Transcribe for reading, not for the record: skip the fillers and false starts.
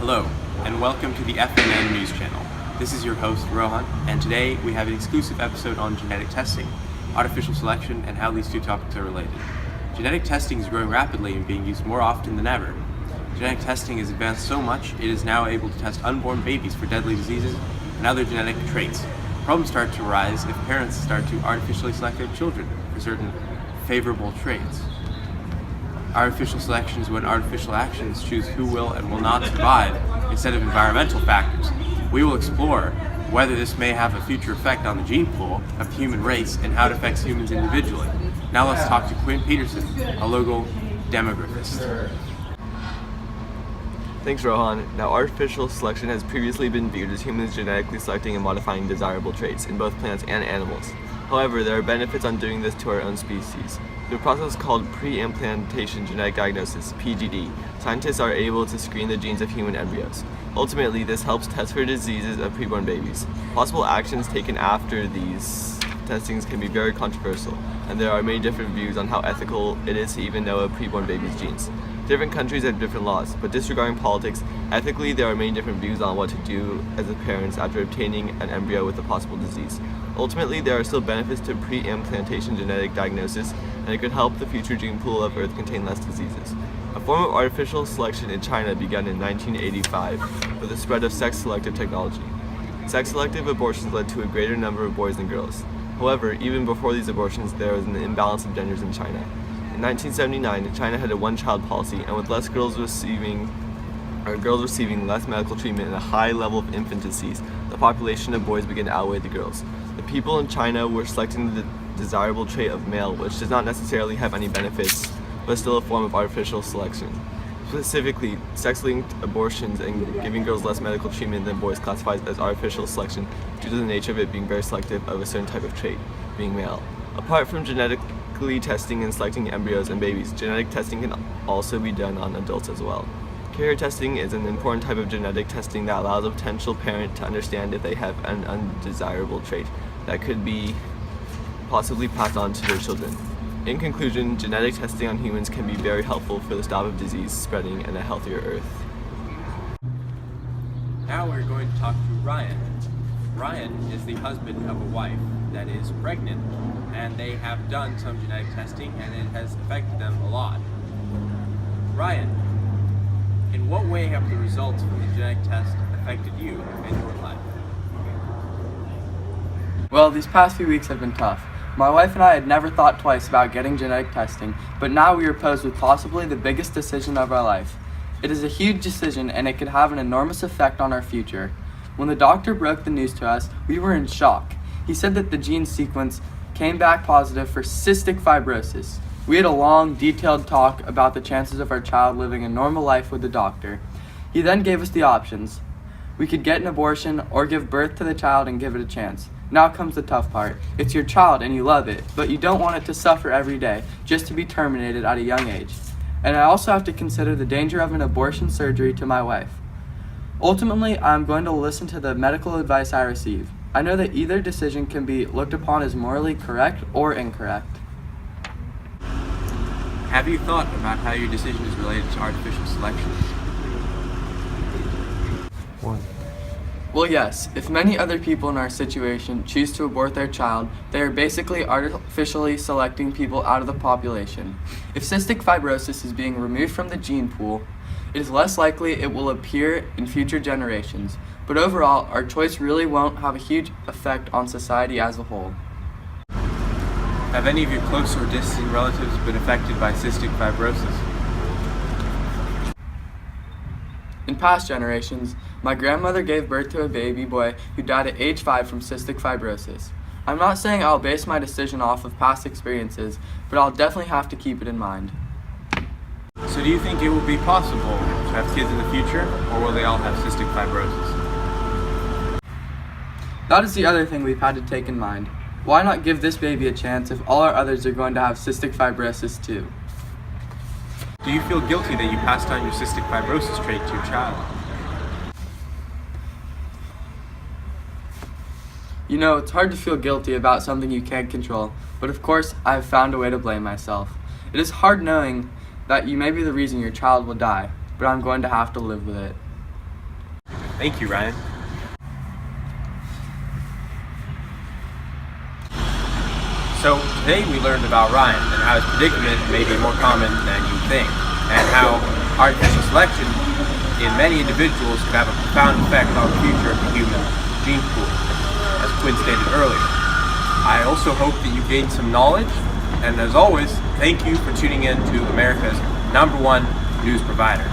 Hello, and welcome to the FNN News Channel. This is your host, Rohan, and today we have an exclusive episode on genetic testing, artificial selection, and how these two topics are related. Genetic testing is growing rapidly and being used more often than ever. Genetic testing has advanced so much, it is now able to test unborn babies for deadly diseases and other genetic traits. Problems start to arise if parents start to artificially select their children for certain favorable traits. Artificial selection is when artificial actions choose who will and will not survive instead of environmental factors. We will explore whether this may have a future effect on the gene pool of the human race and how it affects humans individually. Now let's talk to Quinn Peterson, a local demographist. Thanks, Rohan. Now, artificial selection has previously been viewed as humans genetically selecting and modifying desirable traits in both plants and animals. However, there are benefits on doing this to our own species. Through a process called pre-implantation genetic diagnosis, PGD, scientists are able to screen the genes of human embryos. Ultimately, this helps test for diseases of preborn babies. Possible actions taken after these testings can be very controversial, and there are many different views on how ethical it is to even know a preborn baby's genes. Different countries have different laws, but disregarding politics, ethically there are many different views on what to do as a parent after obtaining an embryo with a possible disease. Ultimately, there are still benefits to pre-implantation genetic diagnosis, and it could help the future gene pool of Earth contain less diseases. A form of artificial selection in China began in 1985 with the spread of sex-selective technology. Sex-selective abortions led to a greater number of boys than girls. However, even before these abortions, there was an imbalance of genders in China. In 1979, China had a one-child policy, and with girls receiving less medical treatment and a high level of infanticide, the population of boys began to outweigh the girls. The people in China were selecting the desirable trait of male, which does not necessarily have any benefits, but still a form of artificial selection. Specifically, sex-linked abortions and giving girls less medical treatment than boys classified as artificial selection due to the nature of it being very selective of a certain type of trait, being male. Apart from genetically testing and selecting embryos and babies, genetic testing can also be done on adults as well. Carrier testing is an important type of genetic testing that allows a potential parent to understand if they have an undesirable trait that could be possibly passed on to their children. In conclusion, genetic testing on humans can be very helpful for the stop of disease spreading and a healthier Earth. Now we're going to talk to Ryan. Ryan is the husband of a wife that is pregnant, and they have done some genetic testing and it has affected them a lot. Ryan, in what way have the results from the genetic test affected you and your life? Well, these past few weeks have been tough. My wife and I had never thought twice about getting genetic testing, but now we are posed with possibly the biggest decision of our life. It is a huge decision and it could have an enormous effect on our future. When the doctor broke the news to us, we were in shock. He said that the gene sequence came back positive for cystic fibrosis. We had a long, detailed talk about the chances of our child living a normal life with the doctor. He then gave us the options. We could get an abortion or give birth to the child and give it a chance. Now comes the tough part. It's your child and you love it, but you don't want it to suffer every day just to be terminated at a young age. And I also have to consider the danger of an abortion surgery to my wife. Ultimately, I'm going to listen to the medical advice I receive. I know that either decision can be looked upon as morally correct or incorrect. Have you thought about how your decision is related to artificial selection? Well, yes, if many other people in our situation choose to abort their child, they are basically artificially selecting people out of the population. If cystic fibrosis is being removed from the gene pool, it is less likely it will appear in future generations. But overall, our choice really won't have a huge effect on society as a whole. Have any of your close or distant relatives been affected by cystic fibrosis? In past generations, my grandmother gave birth to a baby boy who died at age 5 from cystic fibrosis. I'm not saying I'll base my decision off of past experiences, but I'll definitely have to keep it in mind. So do you think it will be possible to have kids in the future, or will they all have cystic fibrosis? That is the other thing we've had to take in mind. Why not give this baby a chance if all our others are going to have cystic fibrosis too? Do you feel guilty that you passed on your cystic fibrosis trait to your child? You know, it's hard to feel guilty about something you can't control, but of course, I have found a way to blame myself. It is hard knowing that you may be the reason your child will die, but I'm going to have to live with it. Thank you, Ryan. So today we learned about Ryan and how his predicament may be more common than you think, and how artificial selection in many individuals could have a profound effect on the future of the human gene pool, as Quinn stated earlier. I also hope that you gained some knowledge, and as always, thank you for tuning in to America's #1 news provider.